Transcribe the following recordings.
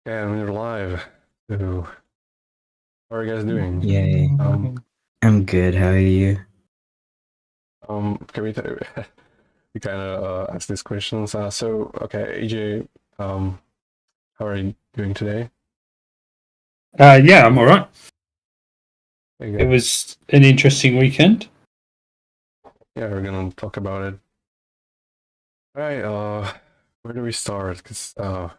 Yeah, we're live. So, how are you guys doing? Yay. Um, I'm good. How are you? can we we kind of ask these questions? Okay, AJ, how are you doing today? Yeah, I'm all right. Very It good. was an interesting weekend. Yeah, we're gonna talk about it. All right. Where do we start? Because I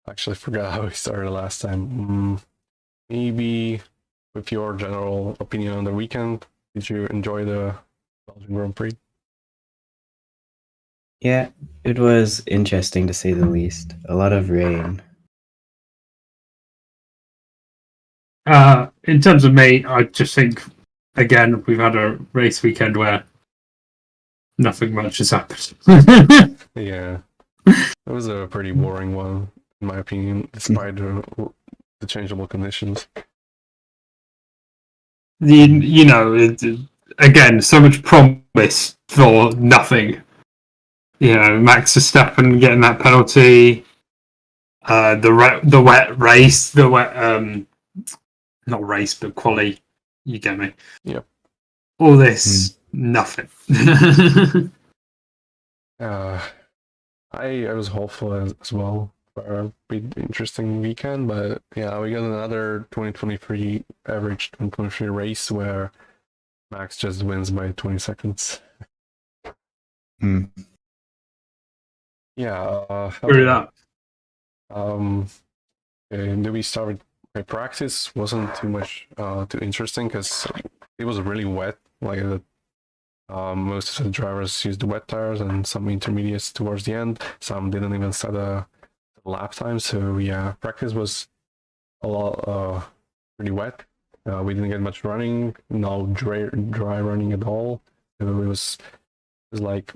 actually forgot how we started last time. Maybe with your general opinion on the weekend. Did you enjoy the Belgian Grand Prix? Yeah, it was interesting to say the least. A lot of rain. In terms of me, I just think again we've had a race weekend where nothing much has happened. Yeah, it was a pretty boring one, in my opinion, despite the changeable conditions. Again, so much promise for nothing. Max Verstappen getting that penalty. The wet race, not race but quali. You get me. Yep. All this nothing. I was hopeful as well for a pretty interesting weekend, but yeah, we got another 2023 average 2023 race where Max just wins by 20 seconds. Hmm. Yeah. Through that. And then we started by practice. Wasn't too much too interesting because it was really wet. Like most of the drivers used the wet tires and some intermediates towards the end. Some didn't even set a lap time. So yeah, practice was a lot pretty wet. We didn't get much running, no dry running at all. So it was like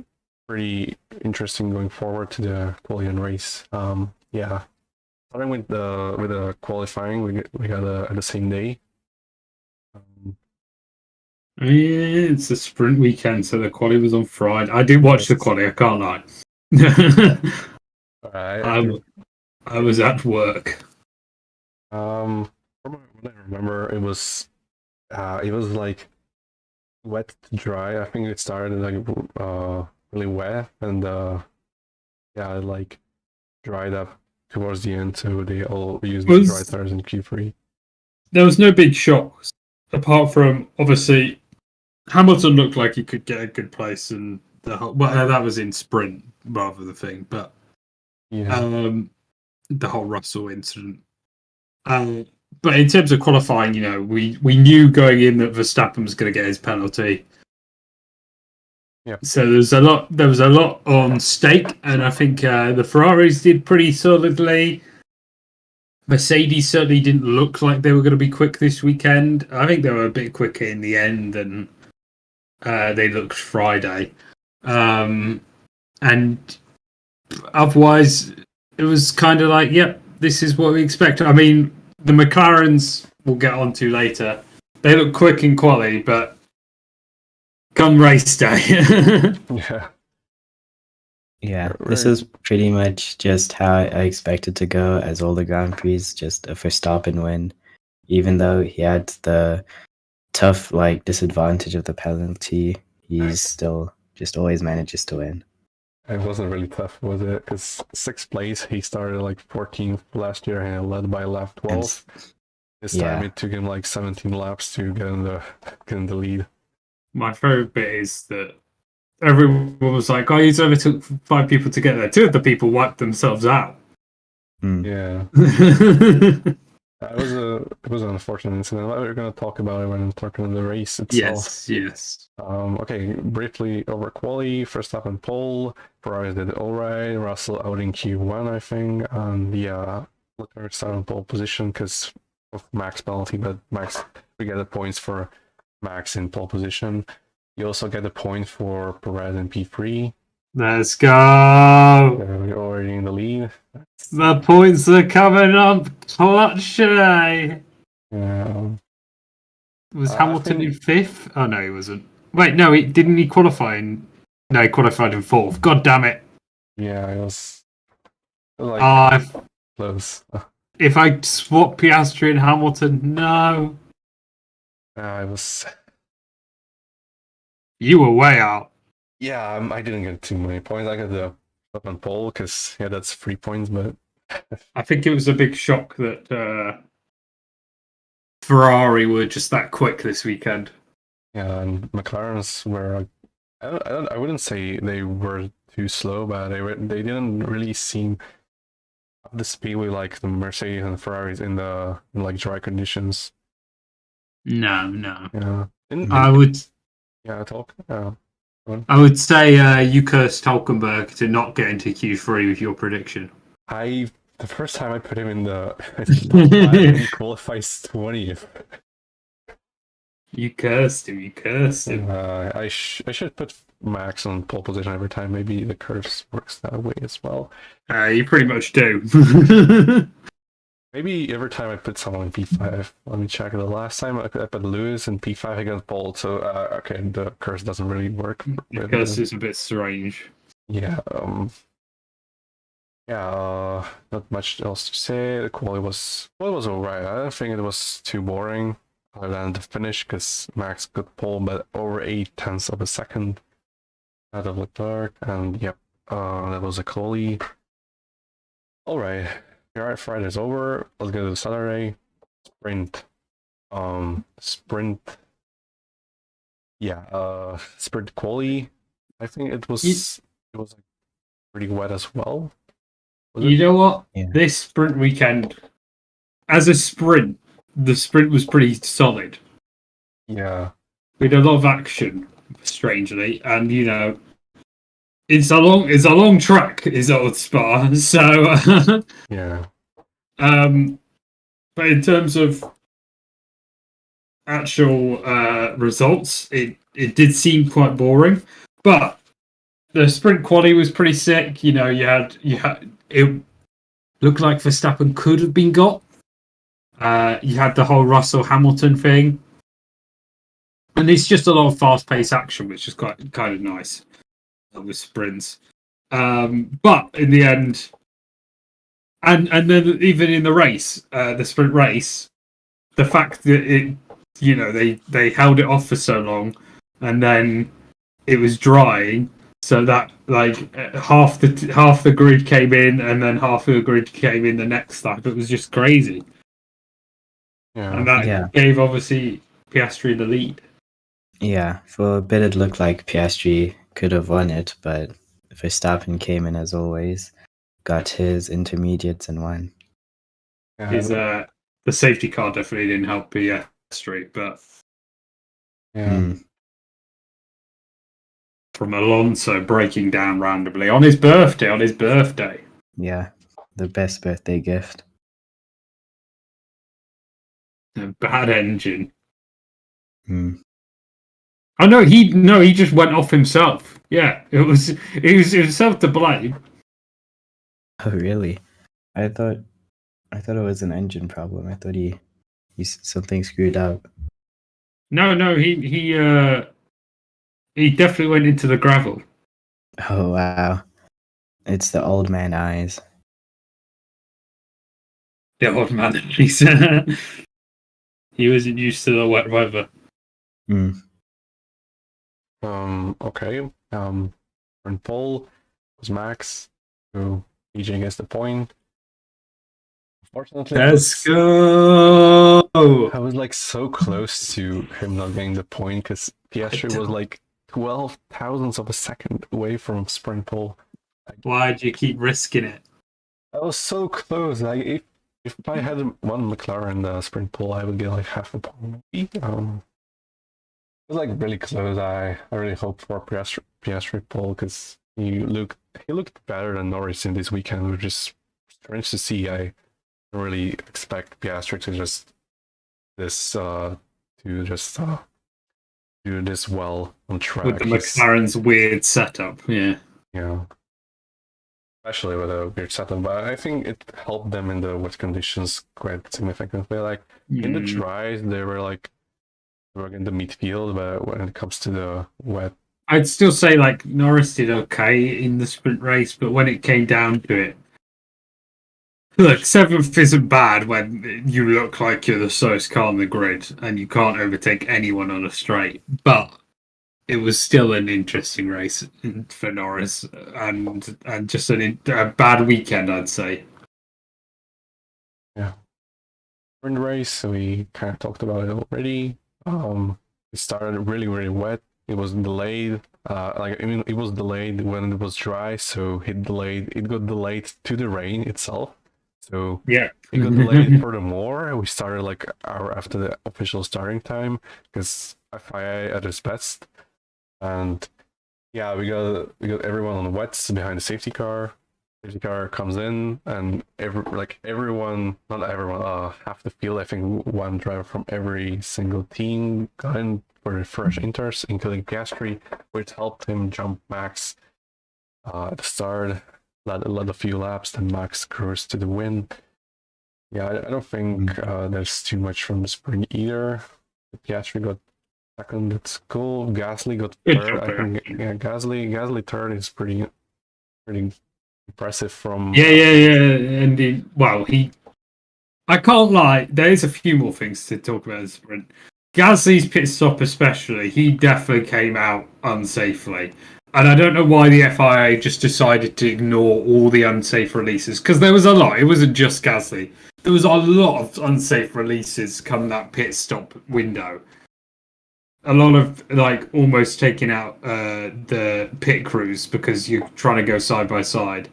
pretty interesting going forward to the qualifying race. Yeah, starting with the qualifying, we got at the same day. It's a sprint weekend, so the quali was on Friday. I did watch the quali, I can't lie. I I was at work. From what I remember, it was like wet to dry. I think it started like really wet and yeah, it like dried up towards the end. So they all used the dry tires in Q3. There was no big shocks, apart from obviously Hamilton looked like he could get a good place, and that was in sprint rather the thing, but Yeah, the whole Russell incident. But in terms of qualifying, we knew going in that Verstappen was going to get his penalty. yeah. So there was a lot on stake, and I think the Ferraris did pretty solidly. Mercedes certainly didn't look like they were going to be quick this weekend. I think they were a bit quicker in the end than they looked Friday. And otherwise, it was kind of like, yep, this is what we expect. I mean, the McLarens we'll get onto later. They look quick in quali, but come race day. Yeah. Yeah, Right. this is pretty much just how I expected to go as all the Grand Prix, just a Verstappen win. Even though he had the tough disadvantage of the penalty, he's still just always manages to win. It wasn't really tough, was it? Because sixth place, he started like 14th last year and led by lap 12. This time it took him like 17 laps to get in the lead. My favorite bit is that everyone was like, "Oh, he's only took 5 people to get there." 2 of the people wiped themselves out. Yeah. It was an unfortunate incident. We're going to talk about it when I'm talking about the race itself. Yes. Okay, briefly over quali. First up in pole, Prix did all right. Russell out in Q1, I think, and yeah, Leclerc started in pole position because of Max penalty, but we get the points for Max in pole position. You also get the point for Perez in P3. Let's go. We're already in the lead. The points are coming up clutch today. Was Hamilton in 5th? Oh no, he wasn't. Wait, no, didn't he qualify in? No, he qualified in 4th. God damn it! Yeah, it was like close. if I swap Piastri and Hamilton, no. I was. You were way out. Yeah, I didn't get too many points. I got the up on pole because that's 3 points, but I think it was a big shock that Ferrari were just that quick this weekend. yeah, and McLarens were. I wouldn't say they were too slow, but they didn't really seem up the speed with like the Mercedes and Ferraris in like dry conditions. No. Yeah, I would talk. I would say you cursed Hulkenberg to not get into Q3 with your prediction. The first time I put him in the he qualifies 20th. You cursed him. I should put Max on pole position every time. Maybe the curse works that way as well. You pretty much do. Maybe every time I put someone in P5. Let me check. The last time I put Lewis in P5 against Bolt, so okay, the curse doesn't really work. The curse is a bit strange. Yeah. Not much else to say. The quality was alright. I don't think it was too boring, other than the finish, because Max got pole, but over 8/10 of a second out of Leclerc, and yep, that was a quality. Alright. Alright, Friday's over. Let's go to Saturday. Sprint. Sprint. Yeah, sprint quali. I think it was like pretty wet as well. You know what? Yeah. This sprint weekend, as a sprint, the sprint was pretty solid. Yeah. We had a lot of action, strangely, and you know, it's a long track. Is Old Spa, so Yeah. But in terms of actual results, it did seem quite boring. But the sprint quali was pretty sick. You know, you had it looked like Verstappen could have been got. You had the whole Russell Hamilton thing, and it's just a lot of fast paced action, which is quite kind of nice with sprints. But in the end, and then even in the race, the sprint race, the fact that it, you know, they held it off for so long, and then it was drying, so that like half the grid came in, and then half the grid came in the next lap. It was just crazy, Yeah. and that gave obviously Piastri the lead. Yeah, for a bit it looked like Piastri could have won it, but Verstappen came in as always, got his intermediates and won. His the safety car definitely didn't help Piastri, but Yeah. from Alonso breaking down randomly on his birthday. Yeah, the best birthday gift. A bad engine. Hmm. Oh no, he just went off himself. Yeah, it was himself to blame. Oh really? I thought it was an engine problem. I thought he something screwed up. No, he definitely went into the gravel. Oh wow. It's the old man eyes. The old man, he wasn't used to the wet weather. Hmm. Okay. On pole was Max, who AJ gets the point. Unfortunately, Let's go. I was like so close to him not getting the point because Piastri was like 12 thousandths of a second away from sprint pole. Why'd you keep risking it? I was so close. Like if I had one McLaren sprint pole, I would get like half a point. Maybe. It was like really close. I really hope for Piastri pole because he looked better than Norris in this weekend, which is strange to see. I don't really expect Piastri to do this well on track. With the McLaren's weird setup, yeah. Yeah. Especially with a weird setup, but I think it helped them in the wet conditions quite significantly. Like in the dries, they were in the midfield, but when it comes to the wet, I'd still say like Norris did okay in the sprint race, but when it came down to it, Look, seventh isn't bad when you look like you're the slowest car on the grid and you can't overtake anyone on a straight. But it was still an interesting race for Norris, and just a bad weekend, I'd say. Yeah. In the race, we kind of talked about it already. It started really, really wet. It was delayed. I mean, it was delayed when it was dry, so it delayed. It got delayed to the rain itself. So Yeah. it got delayed furthermore. We started like an hour after the official starting time because FIA at its best. And yeah, we got everyone on the wets behind the safety car. Safety car comes in, and everyone, not everyone, half the field, I think one driver from every single team got in for the fresh inters, including Piastri, which helped him jump Max at the start. Led a few laps, then Max cruised to the win. Yeah, I don't think there's too much from the sprint either. Piastri got second, that's cool. Gasly got third. I think Gasly third is pretty impressive from Yeah. And I can't lie, there's a few more things to talk about in the sprint. Gasly's pit stop especially, he definitely came out unsafely. And I don't know why the FIA just decided to ignore all the unsafe releases, because there was a lot. It wasn't just Gasly. There was a lot of unsafe releases come that pit stop window. A lot of almost taking out the pit crews because you're trying to go side by side.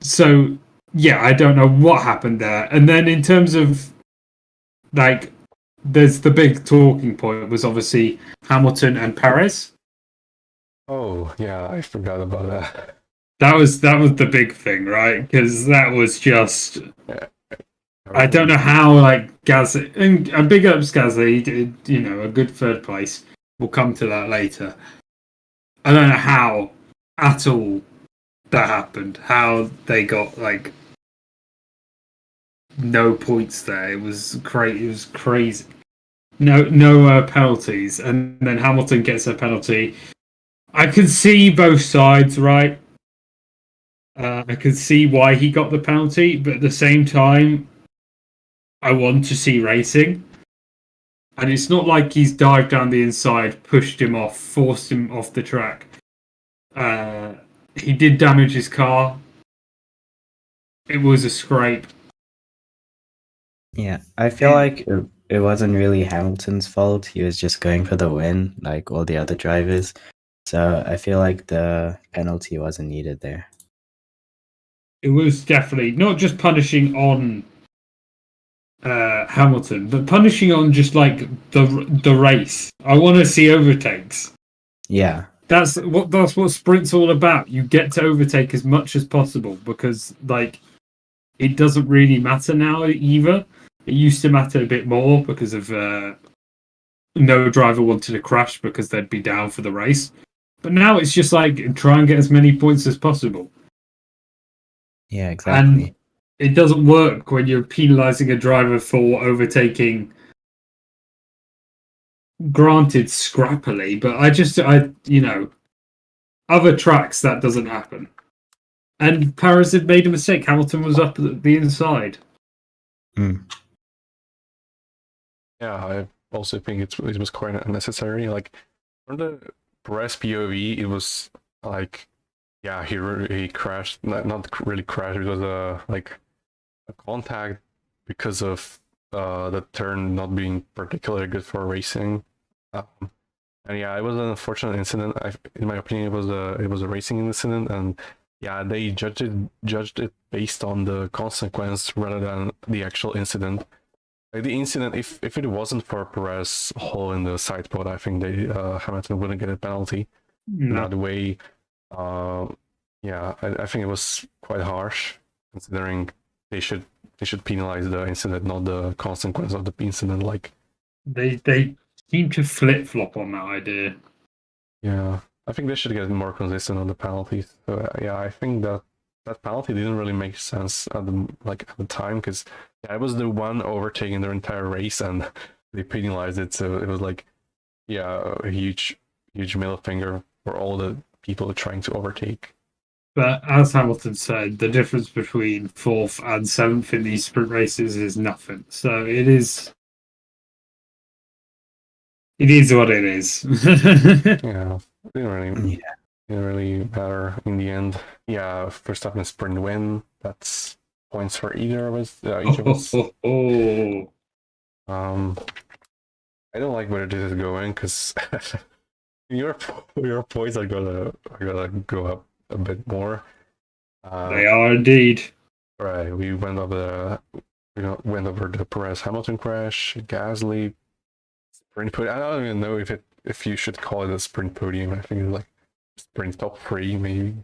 So yeah, I don't know what happened there. And then in terms of there's the big talking point was obviously Hamilton and Perez. Oh yeah, I forgot about that. That was the big thing, right? Because that was just I don't know how Gasly, and big ups Gasly, he did a good third place. We'll come to that later. I don't know how at all that happened. How they got no points there. It was crazy. It was crazy. No penalties, and then Hamilton gets a penalty. I can see both sides, right? I can see why he got the penalty, but at the same time, I want to see racing. And it's not like he's dived down the inside, pushed him off, forced him off the track. He did damage his car. It was a scrape. Yeah, I feel like it wasn't really Hamilton's fault. He was just going for the win, like all the other drivers. So I feel like the penalty wasn't needed there. It was definitely not just punishing on Hamilton, but punishing on just the race. I want to see overtakes. Yeah. That's what sprint's all about. You get to overtake as much as possible because it doesn't really matter now either. It used to matter a bit more because of no driver wanted to crash because they'd be down for the race. But now it's just try and get as many points as possible. Yeah, exactly. And it doesn't work when you're penalising a driver for overtaking. Granted, scrappily, but other tracks that doesn't happen. And Perez had made a mistake. Hamilton was up at the inside. Yeah, I also think it was quite unnecessary. From the Perez POV, it was he crashed. Not really crashed. It was a contact because of the turn not being particularly good for racing. And yeah, it was an unfortunate incident. In my opinion, it was a racing incident, and yeah, they judged it based on the consequence rather than the actual incident. The incident, if it wasn't for Perez hole in the side pod, I think Hamilton wouldn't get a penalty. No. That way, I think it was quite harsh, considering they should penalize the incident, not the consequence of the incident. They seem to flip flop on that idea. Yeah, I think they should get more consistent on the penalties. So yeah, I think that penalty didn't really make sense at the time because I was the one overtaking their entire race and they penalized it. So it was a huge middle finger for all the people trying to overtake. But as Hamilton said, the difference between 4th and 7th in these sprint races is nothing. So it is what it is. Yeah, didn't really matter in the end. Yeah, Verstappen sprint win. That's points for either of us. Each of us. I don't like where this is going because your points are gonna go up a bit more. They are indeed. Right, we went over the Perez Hamilton crash, Gasly sprint podium. I don't even know if you should call it a sprint podium. I think it's like sprint top 3 maybe.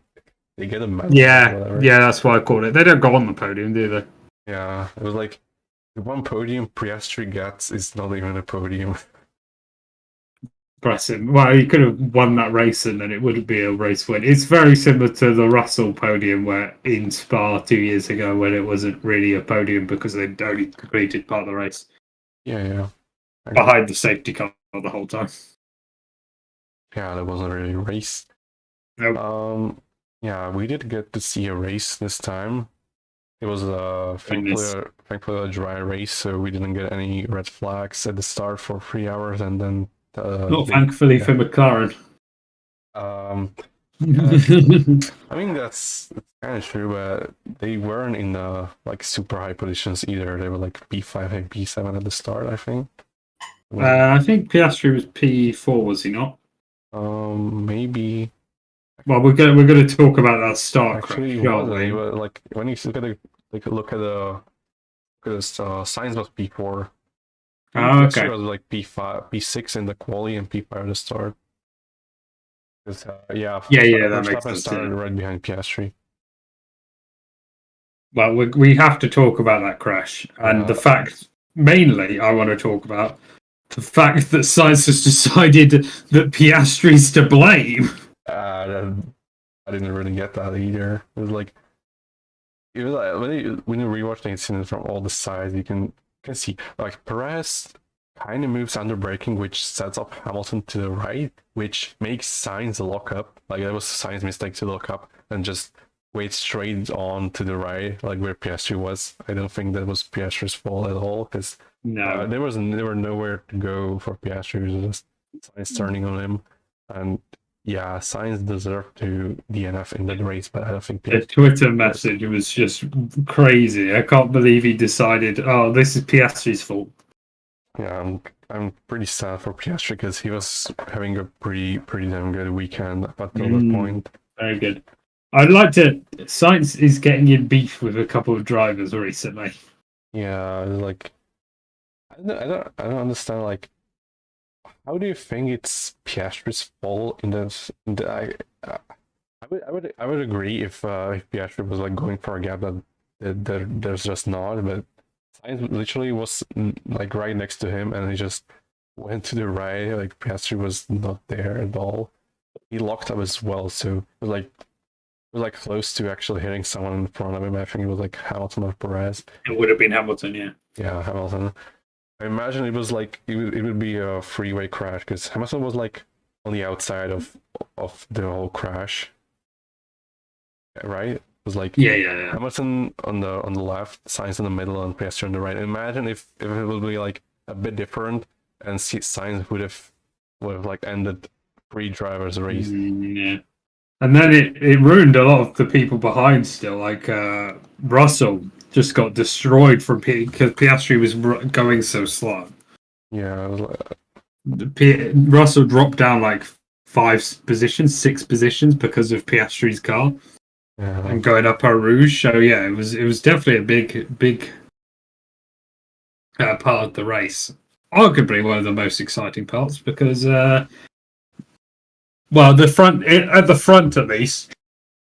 They get a medal. Yeah, that's why I call it. They don't go on the podium, do they? Yeah, it was like the one podium Piastri gets is not even a podium. Impressive. Well, he could have won that race and then it would be a race win. It's very similar to the Russell podium where in Spa 2 years ago when it wasn't really a podium because they'd only completed part of the race. Yeah. Behind the safety car the whole time. Yeah, that wasn't really a race. Nope. Yeah, we did get to see a race this time. It was thankfully a dry race, so we didn't get any red flags at the start for 3 hours, and then thankfully for McLaren. I mean that's kind of true, but they weren't in the like super high positions either. They were like P5 and P7 at the start, I think. I think Piastri was P4, was he not? Maybe. Well, we're going to talk about that start. Actually, like when you look at the Sainz was P4. Oh, okay. It was like P5, P6 in the quali and P5 at the start. Because that makes sense. Started right behind Piastri. Well, we have to talk about that crash and the fact. Mainly, I want to talk about the fact that Sainz has decided that Piastri's to blame. I didn't really get that either. It was like when you rewatch the incident from all the sides, you can see like Perez kind of moves under braking, which sets up Hamilton to the right, which makes Sainz lock up. Like that was Sainz' mistake to lock up and just wait straight on to the right, like where Piastri was. I don't think that was Piastri's fault at all because there were nowhere to go for Piastri. It was just Sainz turning on him, and yeah, Sainz deserved to DNF in that race, but I don't think the Twitter message was just crazy. I can't believe he decided, oh, this is Piastri's fault. Yeah, I'm pretty sad for Piastri because he was having a pretty damn good weekend up until that point. Very good. I'd like to. Sainz is getting in beef with a couple of drivers recently. Yeah, like I don't understand. Like, how do you think it's Piastri's fault in this? I would agree if Piastri was like going for a gap that there's just not, but Sainz literally was like right next to him, and he just went to the right. Like Piastri was not there at all. He locked up as well, so it was like close to actually hitting someone in front of him. I think it was like Hamilton or Perez. It would have been Hamilton, yeah. Yeah, Hamilton. I imagine it was like it would be a freeway crash because Hamilton was like on the outside of the whole crash, right? It was like Hamilton on the left, Sainz in the middle, and Piastri on the right. Imagine if it would be like a bit different, and Sainz would have like ended 3 drivers race. Yeah. And then it ruined a lot of the people behind still. Like Russell just got destroyed from because Piastri was going so slow. Yeah, it was like... Russell dropped down like 6 positions because of Piastri's car and going up Eau Rouge. So yeah, it was definitely a big part of the race. Arguably one of the most exciting parts because. Well, at the front at least,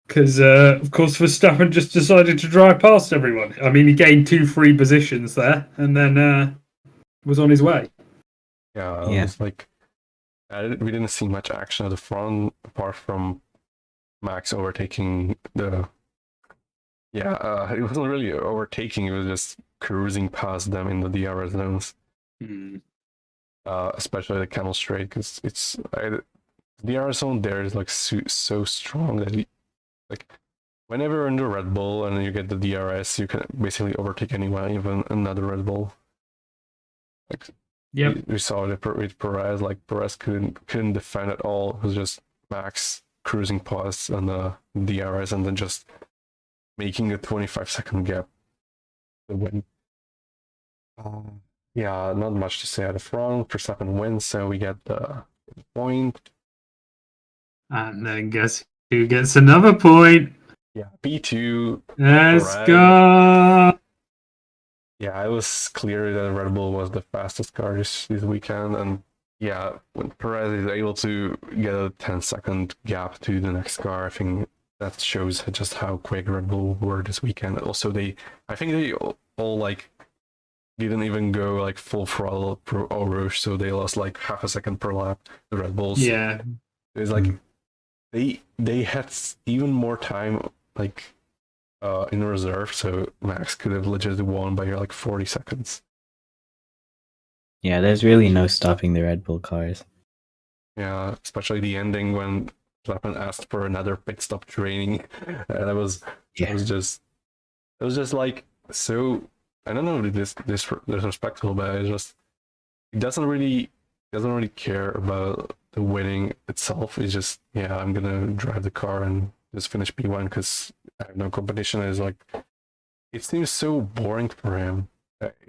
because of course Verstappen just decided to drive past everyone. I mean, he gained 2 free positions there, and then was on his way. Yeah, it was like we didn't see much action at the front apart from Max overtaking the. Yeah, it wasn't really overtaking; it was just cruising past them in the DRS zones. Especially the Camel Straight, because it's. The DRS zone there is like so strong that whenever you're in the Red Bull and you get the DRS, you can basically overtake anyone, even another Red Bull. Like Yep. we saw it with Perez. Like Perez couldn't defend at all. It was just Max cruising past on the DRS and then just making a 25-second gap to win. Yeah, not much to say at the front. Verstappen wins, so we get the point. And then guess who gets another point? Yeah, P2. Let's Perez. go. Yeah, it was clear that Red Bull was the fastest car this weekend, and yeah, when Perez is able to get a 10-second gap to the next car, I think that shows just how quick Red Bull were this weekend. Also, I think they all like didn't even go like full throttle or rush, so they lost like half a second per lap. The Red Bulls. Yeah. It's like they had even more time like in reserve, so Max could have legitimately won by like 40 seconds. Yeah, there's really no stopping the Red Bull cars. Yeah, especially the ending when Verstappen asked for another pit stop training, and it was just like so. I don't know if this disrespectful, but it's just he doesn't really care about the winning itself. It's just I'm gonna drive the car and just finish P1 because I have no competition. Is like it seems so boring for him.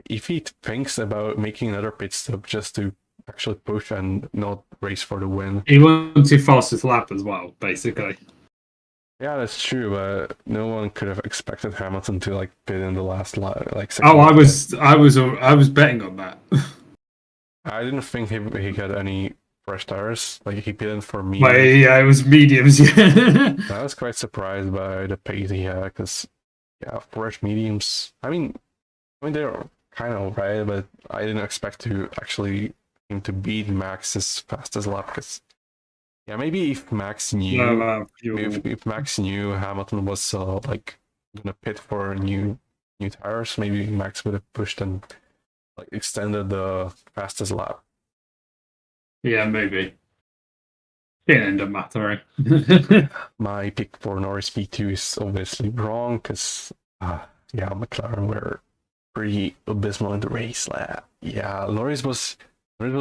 If he thinks about making another pit stop just to actually push and not race for the win, He wants his fastest lap as well, basically. yeah, that's true, but no one could have expected Hamilton to like pit in the last like second. Oh, I was betting on that. I didn't think he had any fresh tires. Like he pitted for me. But yeah, it was mediums. Yeah. I was quite surprised by the pace he had because fresh mediums. I mean they're kind of right, but I didn't expect him to beat Max's fastest lap because maybe if Max knew if Max knew Hamilton was like gonna pit for new tires, maybe Max would have pushed and like extended the fastest lap. Yeah, maybe. Didn't end up mattering. My pick for Norris P2 is obviously wrong because McLaren were pretty abysmal in the race. Norris was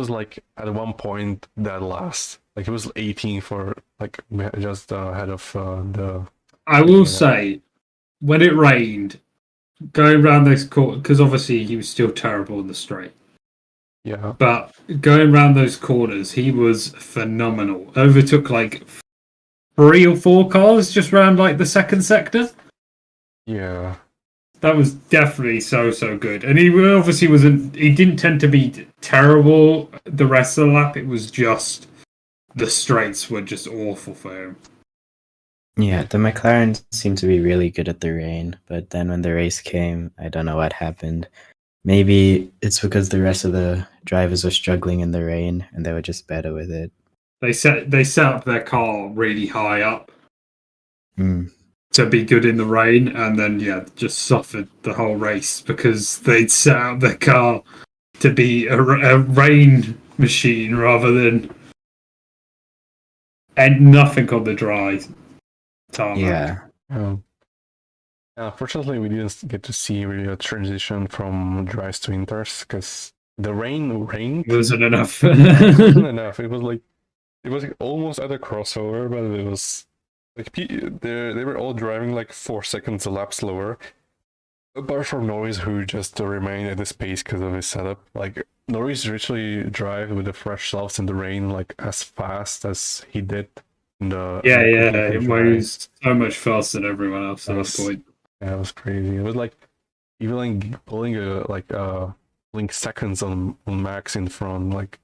like at one point dead last. Like it was 18 for like just ahead of the. I will say, when it rained, going around those corners, because obviously he was still terrible in the straight. Yeah. But going around those corners, he was phenomenal. Overtook like 3 or 4 cars just around like the second sector. Yeah. That was definitely so good. And he obviously he didn't tend to be terrible the rest of the lap. It was just the straights were just awful for him. Yeah, the McLaren seemed to be really good at the rain, but then when the race came, I don't know what happened. Maybe it's because the rest of the drivers were struggling in the rain and they were just better with it. They set up their car really high up to be good in the rain, and then just suffered the whole race because they'd set up their car to be a rain machine rather than nothing on the dry tarmac. Yeah. Unfortunately, we didn't get to see really a transition from dries to inters because the rained. It wasn't enough. It wasn't enough. It was like almost at a crossover, but it was like they were all driving like 4 seconds a lap slower. Apart from Norris, who just remained at this pace because of his setup. Like Norris literally drive with the fresh softs in the rain like as fast as he did in the where he was so much faster than everyone else at that point. Yeah, it was crazy. It was like even pulling seconds on Max in front. Like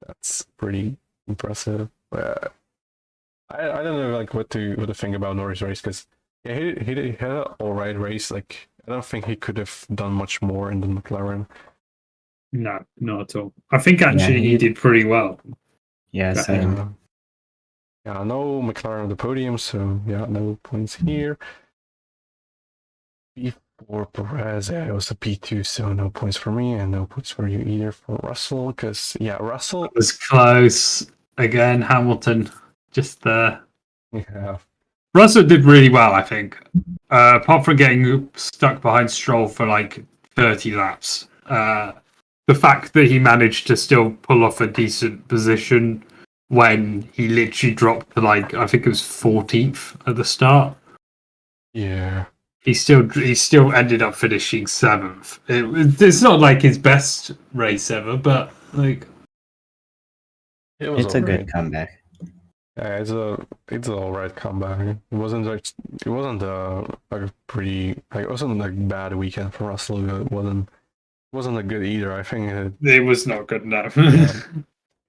that's pretty impressive. But I don't know like what to think about Norris' race because he had an alright race. Like I don't think he could have done much more in the McLaren. No, not at all. I think actually he did pretty well. Yeah, same. Yeah, no McLaren on the podium, so no points here. P4 Perez, it was a P2, so no points for me, and no points for you either for Russell, because Russell it was close again. Hamilton just there. Yeah, Russell did really well, I think. Apart from getting stuck behind Stroll for like 30 laps, the fact that he managed to still pull off a decent position when he literally dropped to like I think it was 14th at the start. Yeah. He still ended up finishing 7th. It's not like his best race ever, but like It's a good comeback. Yeah, it's an alright comeback. It wasn't like it wasn't like pretty like it wasn't like bad weekend for Russell. It wasn't a good either. I think it was not good enough.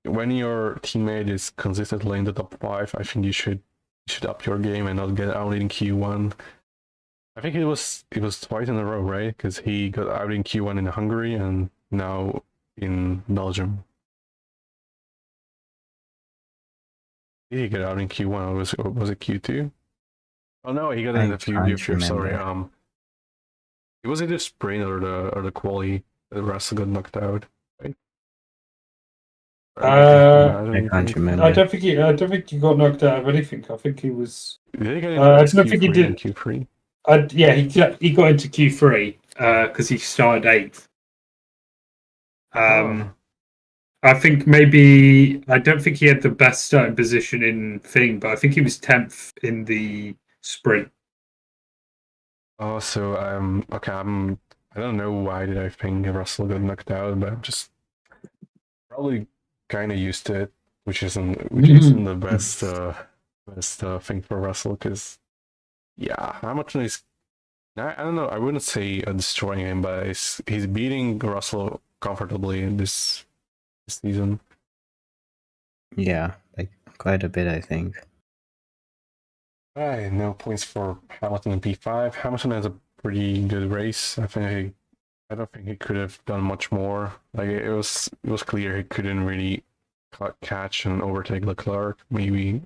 when your teammate is consistently in the top 5, I think you should up your game and not get out in Q1. I think it was twice in a row, right? Because he got out in Q1 in Hungary and now in Belgium. Did he get out in Q1 or was it Q2? Oh no, he got in a few. Sorry. It was either sprint or the quali. The Russell got knocked out, right? I can't remember. I don't think he got knocked out of anything. I think he was. Did he get into I don't think he did. Q3? Yeah, he got into Q3 because he started 8th. I think maybe I don't think he had the best starting position in thing, but I think he was 10th in the sprint. Oh, so okay. I don't know why did I think Russell got knocked out, but I'm just probably kind of used to it, which isn't the best thing for Russell because yeah, Hamilton is. I don't know. I wouldn't say destroying him, but he's beating Russell comfortably in this season. Yeah, like quite a bit, I think. Right, no points for Hamilton in P5. Hamilton has a pretty good race. I don't think he could have done much more. Like it was clear he couldn't really catch and overtake Leclerc. Maybe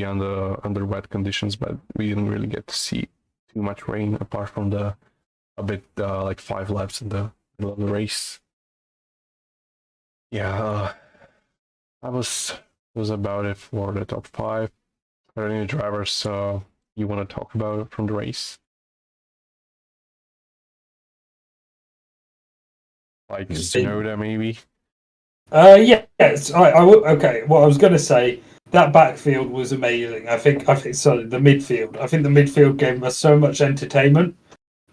under wet conditions, but we didn't really get to see too much rain apart from a bit like 5 laps in the middle of the race. Yeah, that was about it for the top 5. Are there any drivers you want to talk about from the race? Like Tsunoda, maybe? Yes. Okay. What I was going to say, that backfield was amazing. I think sorry, the midfield. I think the midfield gave us so much entertainment.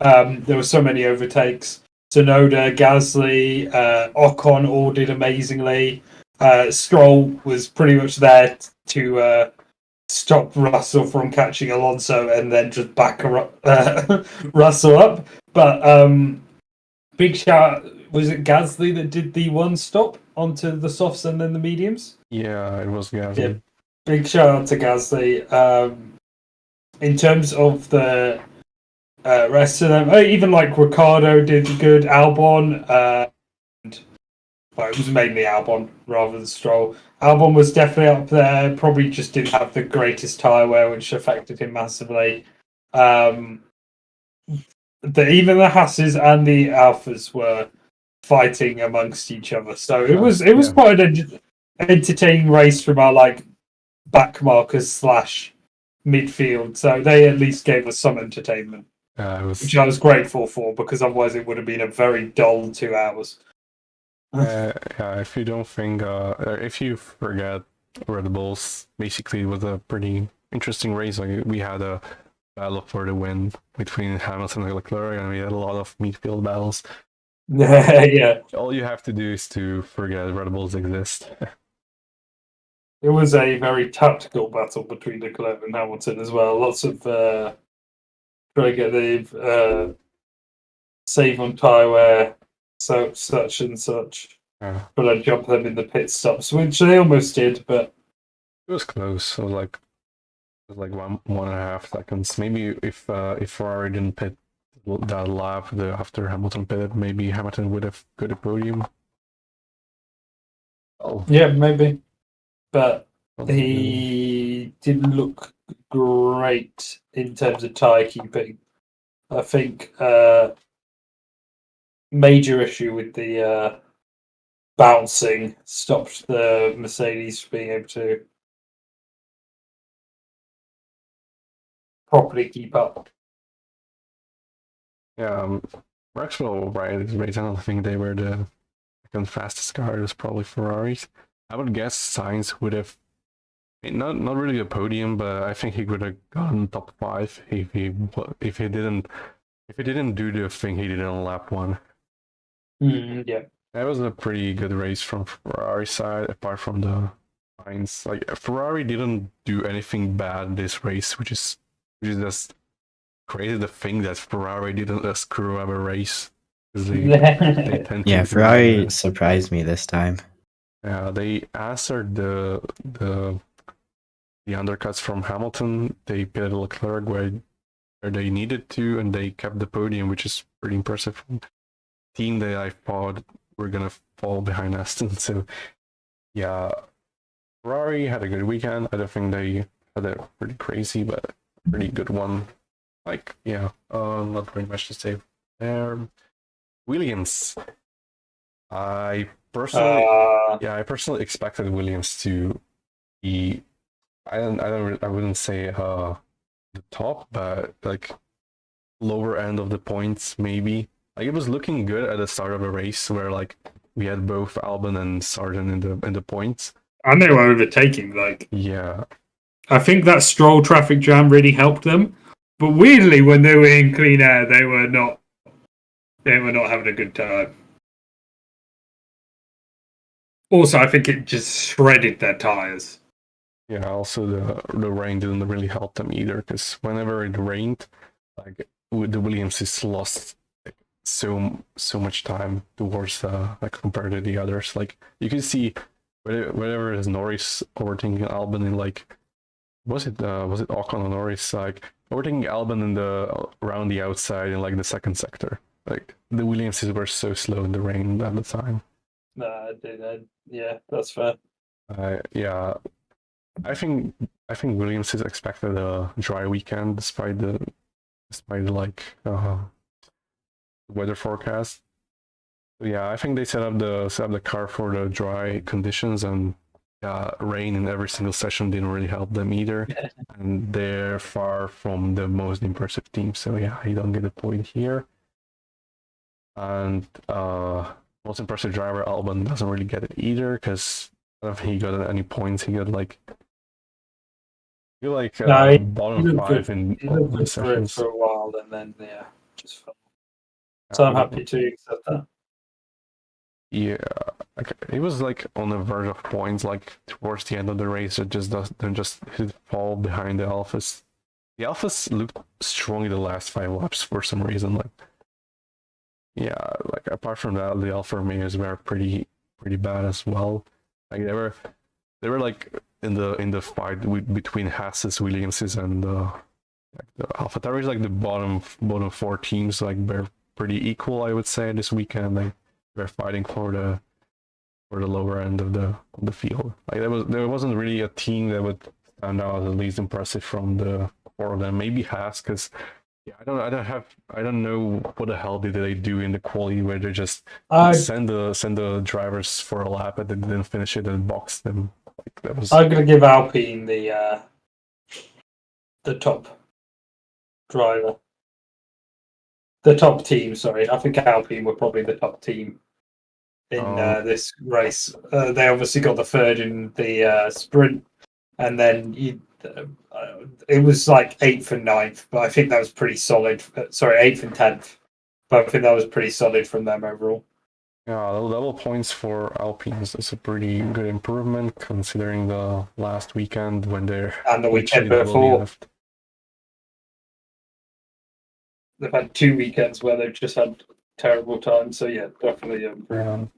There were so many overtakes. Tsunoda, Gasly, Ocon all did amazingly. Stroll was pretty much there to stop Russell from catching Alonso and then just back Russell up. But big shout. Was it Gasly that did the one stop onto the softs and then the mediums? Yeah, it was Gasly. Yeah, big shout out to Gasly. In terms of the rest of them, even like Ricardo did good. Albon, it was mainly Albon rather than Stroll. Albon was definitely up there. Probably just didn't have the greatest tyre wear, which affected him massively. Even the Hasses and the Alphas were fighting amongst each other, so it was quite an entertaining race from our like back markers / midfield. So they at least gave us some entertainment, which I was grateful for because otherwise it would have been a very dull 2 hours. Yeah, if you don't think, if you forget Red Bulls, basically it was a pretty interesting race. Like we had a battle for the win between Hamilton and Leclerc, and we had a lot of midfield battles. Yeah. All you have to do is to forget Red Bulls exist. It was a very tactical battle between Leclerc and Hamilton as well. Lots of trying to get the save on tyre wear, so such and such. But I jump them in the pit stops, which they almost did, but it was close. It was like 1.5 seconds. Maybe if Ferrari didn't pit that lap after Hamilton pitted, maybe Hamilton would have got a podium. Oh. Yeah, maybe. But he didn't look great in terms of tyre keeping. I think major issue with the bouncing stopped the Mercedes being able to properly keep up. Yeah, Maxwell, right? I don't think they were the second fastest car. It was probably Ferraris. I would guess Sainz would have not really a podium, but I think he would have gotten top 5 if he didn't do the thing he did on lap 1. Yeah. That was a pretty good race from Ferrari side, apart from the Sainz. Like Ferrari didn't do anything bad this race, which is just crazy to think that Ferrari didn't screw up a race. They tend to Yeah, do Ferrari that. surprised me this time. Yeah, they answered the undercuts from Hamilton. They pitted Leclerc where they needed to, and they kept the podium, which is pretty impressive. From the team that I thought were gonna fall behind Aston. So yeah, Ferrari had a good weekend. I don't think they had a pretty crazy, but pretty good one. Like yeah, not very much to say there. Williams, I personally expected Williams to be. I wouldn't say the top, but like lower end of the points maybe. Like it was looking good at the start of the race where like we had both Albon and Sargent in the points. And they were overtaking. Like Yeah, I think that Stroll traffic jam really helped them. But weirdly, when they were in clean air, they were not having a good time. Also, I think it just shredded their tires. yeah. Also, the rain didn't really help them either because whenever it rained, like the Williamses lost like, so much time towards like compared to the others. Like you can see whenever is Norris overtaking Albon in like was it Ocon or Norris like overtaking Albon in the around the outside in like the second sector. Like the Williamses were so slow in the rain at the time. Yeah, that's fair. Yeah, I think Williams is expected a dry weekend despite like weather forecast. So yeah, I think they set up the car for the dry conditions, and rain in every single session didn't really help them either. And they're far from the most impressive team. So yeah, you don't get a point here. And most impressive driver Albon doesn't really get it either because I don't think he got any points. He got like bottom 5 in all the sessions for a while, and then just fell. So I'm happy to accept that. Yeah, like it was like on the verge of points, like towards the end of the race. It just fall behind the Alphas. The Alphas looked strong in the last 5 laps for some reason. Like, yeah, like apart from that, the Alfa Romeos were pretty bad as well. Like they were like in the fight between Haas's, Williams's, and the AlphaTauri, like the bottom 4 teams. Like they're pretty equal, I would say, this weekend. Like they're fighting for the lower end of the field. Like there wasn't really a team that would stand out as the least impressive from the 4 of them. Maybe Haas, because yeah, I don't know what the hell did they do in the quality where they just send the drivers for a lap and they didn't finish it and box them. Like that was. I'm gonna give Alpine the top driver. The top team, sorry. I think Alpine were probably the top team in this race. They obviously got the third in the sprint, and then it was like 8th and 9th, but I think that was pretty solid. Sorry, 8th and 10th, but I think that was pretty solid from them overall. Yeah, the level points for Alpine is a pretty good improvement considering the last weekend when they're and the weekend before. Left. They've had 2 weekends where they've just had terrible times. So yeah, definitely improvement.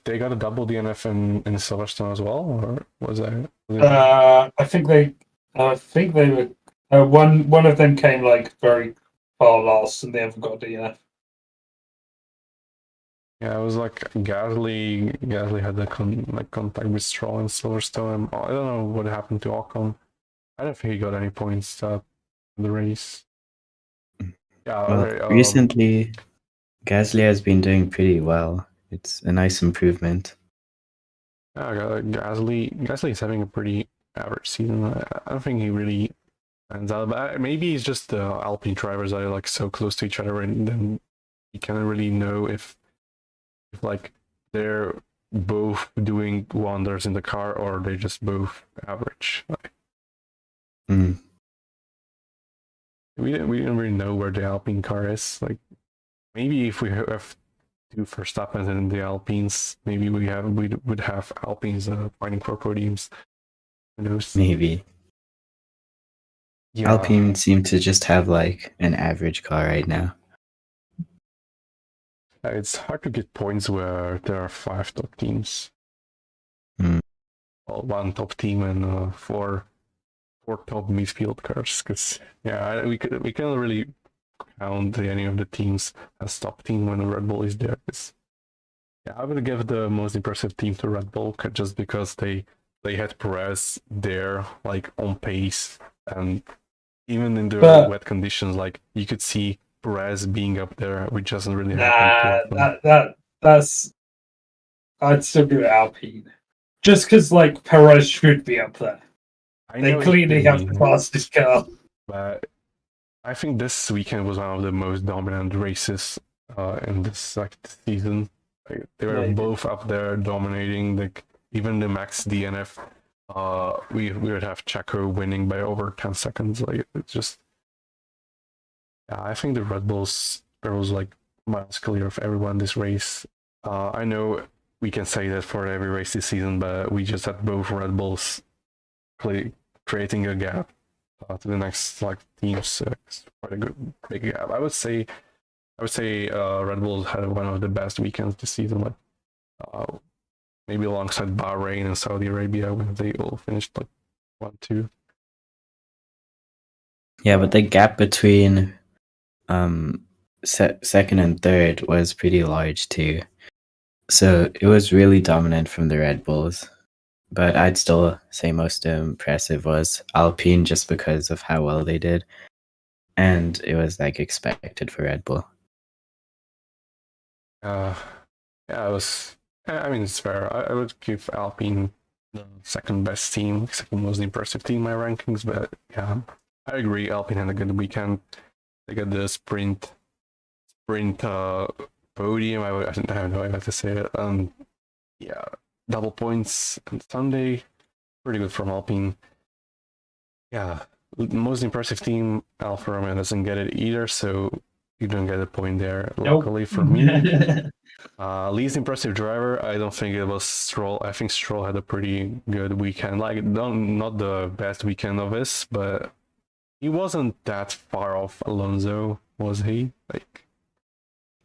They got a double DNF in Silverstone as well, or was that? I think they were. One of them came like very far last, and the other got a DNF. Yeah, it was like Gasly. Gasly had the contact with Stroll in Silverstone. I don't know what happened to Ocon. I don't think he got any points in the race. Yeah, recently, Gasly has been doing pretty well. It's a nice improvement. Yeah, Gasly is having a pretty average season. I don't think he really And maybe it's just the Alpine drivers are like so close to each other, and then you can't really know if like they're both doing wonders in the car or they're just both average. Like, Mm. we didn't really know where the Alpine car is. Like maybe if we have two Verstappen in the Alpines, maybe we would have Alpines fighting for podiums. Who knows? Maybe. Yeah. Alpine seem to just have like an average car right now. It's hard to get points where there are 5 top teams. Mm. Well, 1 top team and 4 top midfield cars. Because we can't really count any of the teams as top team when Red Bull is there. I would give the most impressive team to Red Bull just because they had Perez there like on pace, and even in the wet conditions, like you could see Perez being up there, which doesn't really happen. That's I'd still do Alpine, just because like Perez should be up there. They clearly have the fastest car. But I think this weekend was one of the most dominant races in this season. Like, they were both up there dominating. Like even the Max DNF, we would have Checo winning by over 10 seconds. Like it's just, I think the Red Bulls was like miles clear of everyone this race. I know we can say that for every race this season, but we just had both Red Bulls creating a gap to the next teams. Quite a good big gap. I would say Red Bull had one of the best weekends this season. Maybe alongside Bahrain and Saudi Arabia when they all finished 1-2. Yeah, but the gap between second and third was pretty large too. So it was really dominant from the Red Bulls. But I'd still say most impressive was Alpine just because of how well they did. And it was expected for Red Bull. It was. I mean, it's fair. I would give Alpine the second best team, second most impressive team in my rankings. But yeah, I agree. Alpine had a good weekend. They got the sprint podium. I don't know how to say it. Double points on Sunday. Pretty good from Alpine. Yeah, most impressive team. Alfa Romeo doesn't get it either, so you don't get a point there. Luckily for me. Least impressive driver, I don't think it was Stroll. I think Stroll had a pretty good weekend. Not the best weekend of his, but he wasn't that far off Alonso, was he?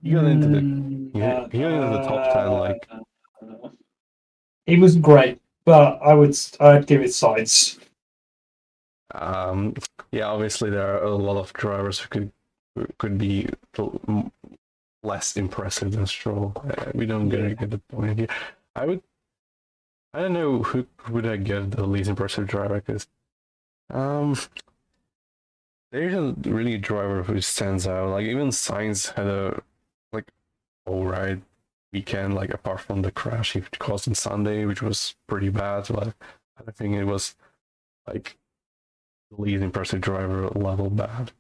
He got into the top 10. He was great, but I'd give it sides. Obviously there are a lot of drivers who could be less impressive than Stroll. We don't get the point here. I don't know who would I give the least impressive driver, because there isn't really a driver who stands out. Even Sainz had a alright weekend, apart from the crash he caused on Sunday, which was pretty bad. I think it was the least impressive driver level bad.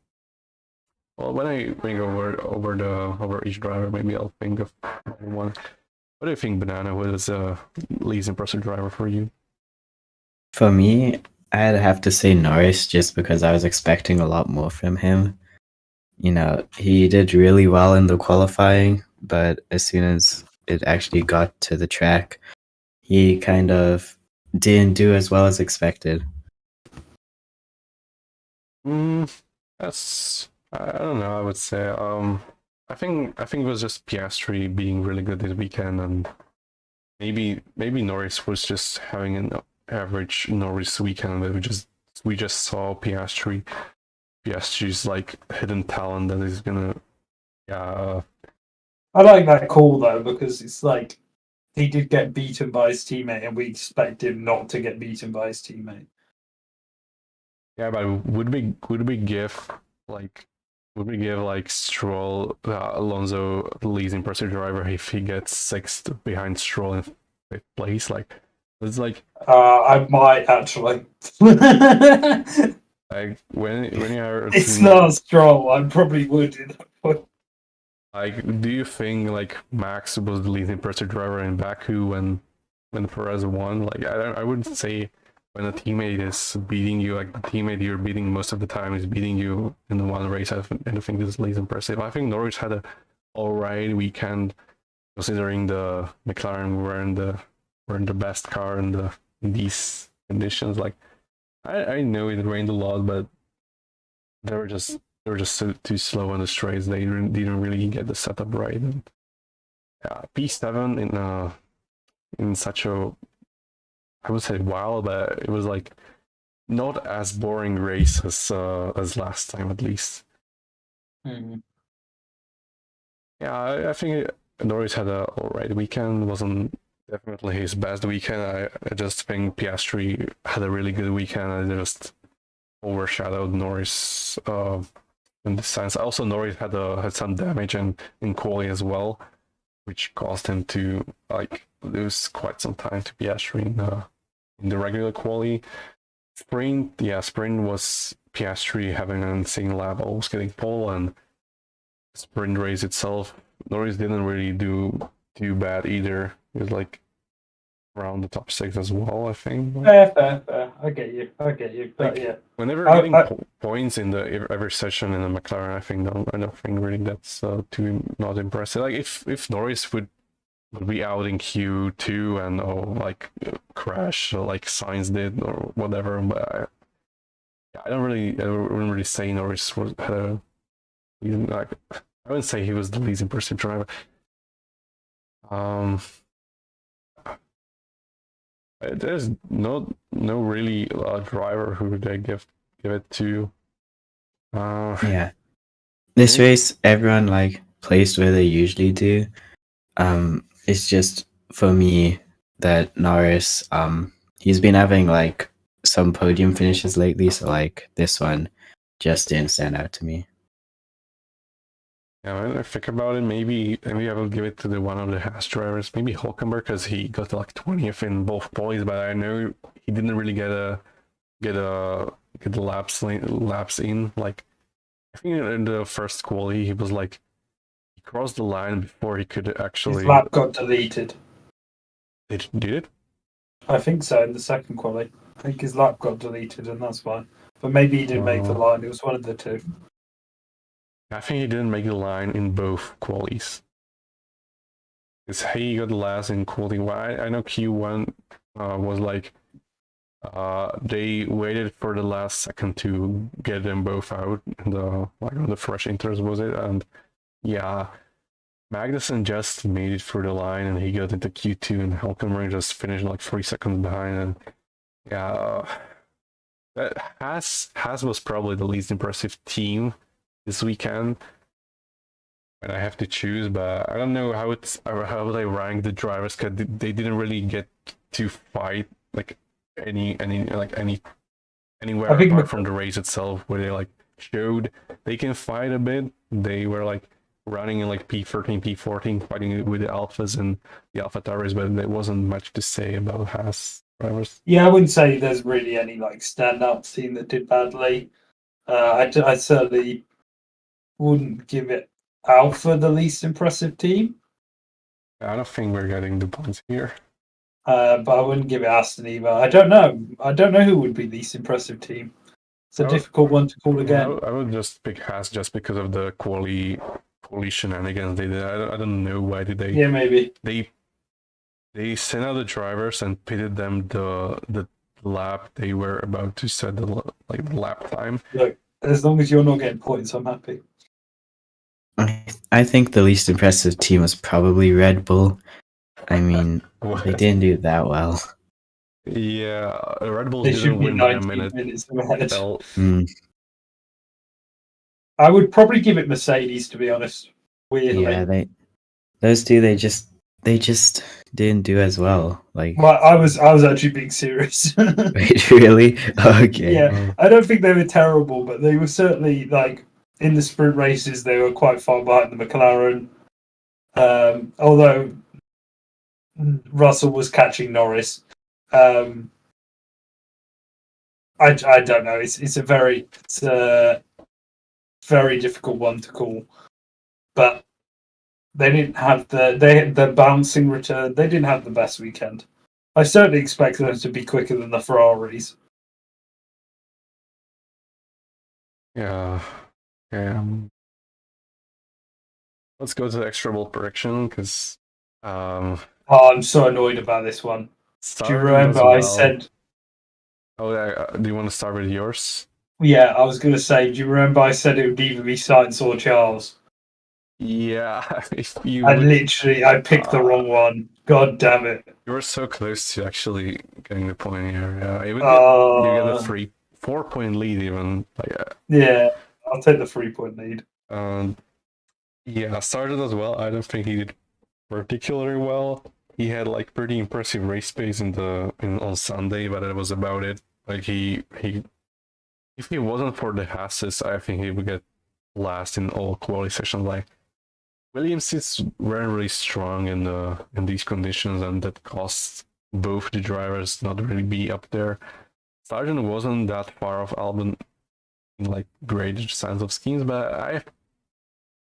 Well, when I think over each driver, maybe I'll think of one. What do you think, Banana? What is the least impressive driver for you? For me, I'd have to say Norris, just because I was expecting a lot more from him. He did really well in the qualifying, but as soon as it actually got to the track, he kind of didn't do as well as expected. That's, I don't know. I would say I think it was just Piastri being really good this weekend, and maybe Norris was just having an average Norris weekend. But we just saw Piastri's hidden talent that is gonna. I like that call though, because it's he did get beaten by his teammate, and we expect him not to get beaten by his teammate. Yeah, but would we give Stroll Alonso the least impressive driver if he gets sixth behind Stroll in fifth place? It's I might actually. Like when you are a It's team, not Stroll. I probably would in that point. like, do you think like Max was the least impressive driver in Baku when Perez won? Like, I wouldn't say when a teammate is beating you, like the teammate you're beating most of the time is beating you in the one race. I don't think this is least impressive. I think Norris had a alright weekend considering the McLaren were in the best car in these conditions. Like, I know it rained a lot, but they were just too slow on the straights. They didn't really get the setup right. And yeah, P7 in such a, I would say, while, but it was like not as boring race as last time, at least. Mm. Yeah, I think Norris had a alright weekend. Wasn't definitely his best weekend. I just think Piastri had a really good weekend. I just overshadowed Norris in this sense. Also, Norris had some damage in quali as well, which caused him to like lose quite some time to Piastri in the regular quali. Sprint was Piastri having an insane lap, almost getting pole, and sprint race itself, Norris didn't really do too bad either. He was like around the top 6 as well, I think. Fair. I get you. But Like, yeah, whenever getting points in every session in the McLaren, I don't think really that's too not impressive. Like if Norris would be out in Q2 and like crash like Sainz did or whatever, but I wouldn't really say Norris had a like, I wouldn't say he was the least impressive driver. There's no really driver who they give it to. Yeah. This race, everyone like placed where they usually do. It's just for me that Norris, he's been having like some podium finishes lately, so like this one just didn't stand out to me. Yeah, when I think about it, maybe I will give it to the one of the Haas drivers, maybe Hulkenberg, because he got like 20th in both qualies, but I know he didn't really get the laps in. Like, I think in the first quali he was like he crossed the line before he could actually. his lap got deleted. Did it? I think so. In the second quali, I think his lap got deleted, and that's fine. But maybe he didn't make the line. It was one of the two. I think he didn't make the line in both qualies. Because he got last in quali. Well, I know Q1 was like they waited for the last second to get them both out. On the fresh inters was it? And yeah, Magnussen just made it through the line and he got into Q2 and Hulkenberg just finished like 3 seconds behind. And yeah, that Haas was probably the least impressive team this weekend. And I have to choose, but I don't know how they rank the drivers because they didn't really get to fight like anywhere apart from the race itself, where they like showed they can fight a bit. They were like running in like P13, P14, fighting with the Alphas and the AlphaTauris, but there wasn't much to say about Haas drivers. Yeah, I wouldn't say there's really any like standout team that did badly. I certainly wouldn't give it Alpha the least impressive team. I don't think we're getting the points here. But I wouldn't give it Aston either. I don't know who would be least impressive team. It's a difficult one to call again. I would just pick Haas just because of the quali shenanigans they did. I don't know why did they. Yeah, maybe they sent out the drivers and pitted them the lap they were about to set the lap time. Look, as long as you're not getting points, I'm happy. I think the least impressive team was probably Red Bull. I mean, they didn't do that well. Yeah, Red Bull They didn't should be win by a 19 minute. minutes ahead. I would probably give it Mercedes, to be honest. Weirdly. Yeah, those two they just didn't do as well. Like, well, I was actually being serious. wait, really? Okay. Yeah, I don't think they were terrible, but they were certainly like in the sprint races they were quite far behind the McLaren. Although Russell was catching Norris. I don't know. It's a very difficult one to call, but they didn't have the bouncing return. They didn't have the best weekend. I certainly expect them to be quicker than the Ferraris. Yeah. Okay. Let's go to the extra ball prediction because Oh, I'm so annoyed about this one. Do you remember I said? Oh, yeah. Do you want to start with yours? Yeah, I was going to say. Do you remember I said it would either be Sainz or Charles? Yeah. If you I picked the wrong one. God damn it! You were so close to actually getting the point here. Yeah, you get a 4-point lead even. Yeah, I'll take the 3-point lead. Yeah, started as well. I don't think he did particularly well. He had like pretty impressive race pace on Sunday, but that was about it. Like he if he wasn't for the Hasses, I think he would get last in all quality sessions. Like Williams is very really strong in these conditions, and that costs both the drivers not really be up there. Sargent wasn't that far off Albon in like great sense of schemes, but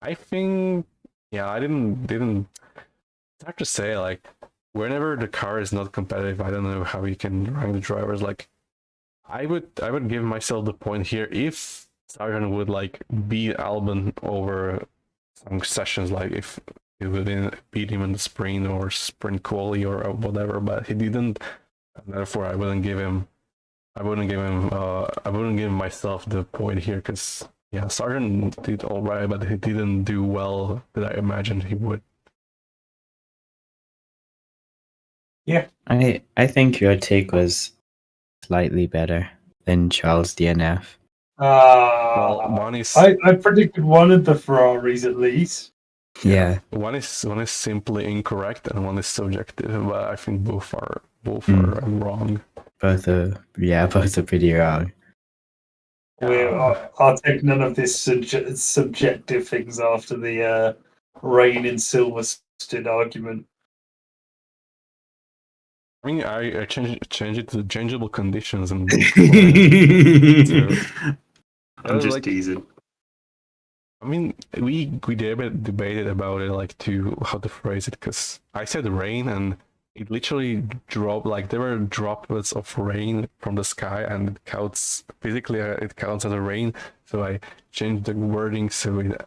I think I didn't it's hard to say. Like whenever the car is not competitive, I don't know how you can rank the drivers. Like I would give myself the point here if Sargent would like beat Albon over some sessions, like if he would beat him in the sprint or sprint quali or whatever, but he didn't, and therefore I wouldn't give myself the point here because Sargent did all right, but he didn't do well that I imagined he would. Yeah, I think your take was slightly better than Charles DNF. Well, one is I predicted one of the Ferraris at least. Yeah. One is simply incorrect and one is subjective, but I think both are wrong. Both are pretty wrong. I'll take none of this subjective things after the rain in Silverstone argument. I mean, I change it to changeable conditions and I'm just teasing. I mean, we debated about it, like how to phrase it, because I said rain and it literally dropped, like there were droplets of rain from the sky, and it counts physically. It counts as a rain, so I changed the wording so it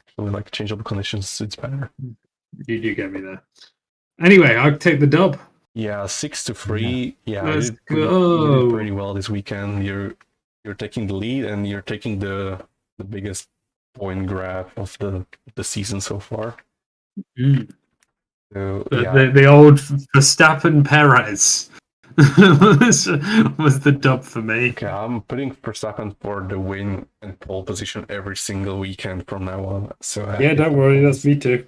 actually like changeable conditions. It's better. You do get me there. Anyway, I'll take the dub. Yeah, 6-3. Yeah, Let's you go. did pretty well this weekend. You're taking the lead and you're taking the biggest point grab of the season so far. Mm. So, the old Verstappen Perez was the dub for me. Okay, I'm putting Verstappen for the win and pole position every single weekend from now on. So yeah, don't worry, that's me too.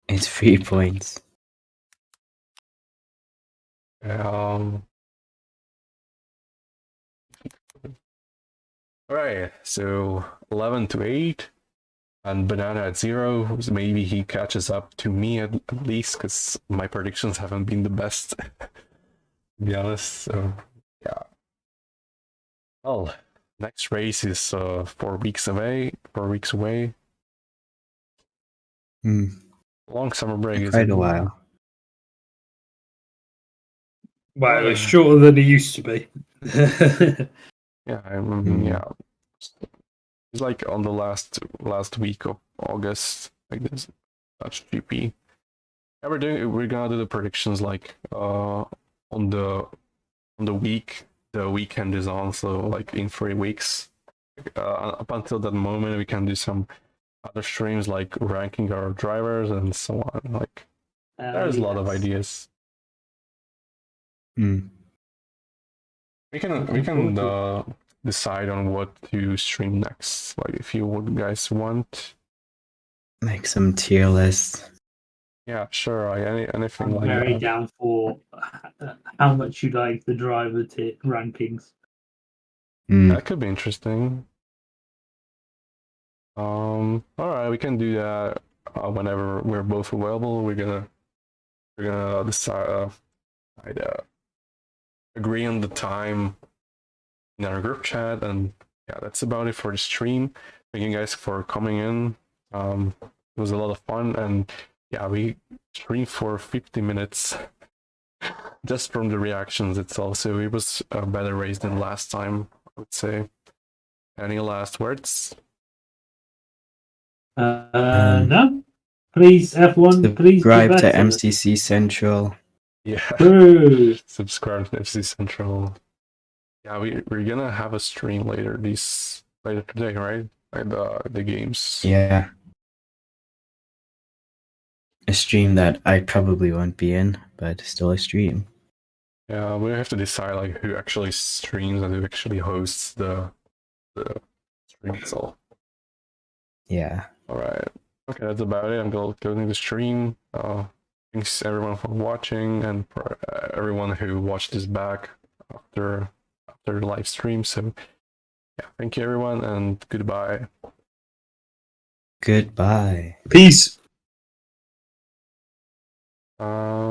It's 3 points. All right, so 11-8, and Banana at 0. Maybe he catches up to me at least, because my predictions haven't been the best, to be honest. So yeah. Well, next race is 4 weeks away. 4 weeks away. Long summer break is quite a while. Well, it's shorter than it used to be. Yeah, I mean, yeah. It's like on the last week of August, like this Dutch GP. Yeah, we're gonna do the predictions like on the weekend is on, so like in 3 weeks. Up until that moment, we can do some other streams like ranking our drivers and so on. Like there's a lot of ideas. We can decide on what to stream next. Like if you guys want, like some tier list. Yeah, sure. Anything I'm like very that. down for how much you like the driver rankings. That could be interesting. All right, we can do that whenever we're both available. We're gonna decide. Agree on the time in our group chat. And yeah, that's about it for the stream. Thank you guys for coming in. It was a lot of fun, and yeah, we streamed for 50 minutes just from the reactions itself. So it was a better race than last time, I would say. Any last words? No. Please, F1, please do Subscribe to better. MCC Central. Yeah. True. Subscribe to FC Central. Yeah, we're gonna have a stream later today, right? Like the games. Yeah. A stream that I probably won't be in, but still a stream. Yeah, we have to decide like who actually streams and who actually hosts the stream itself. Yeah. All right. Okay, that's about it. I'm going to the stream. Thanks everyone for watching, and for everyone who watched this back after the live stream. So yeah, thank you everyone, and goodbye. Goodbye. Peace.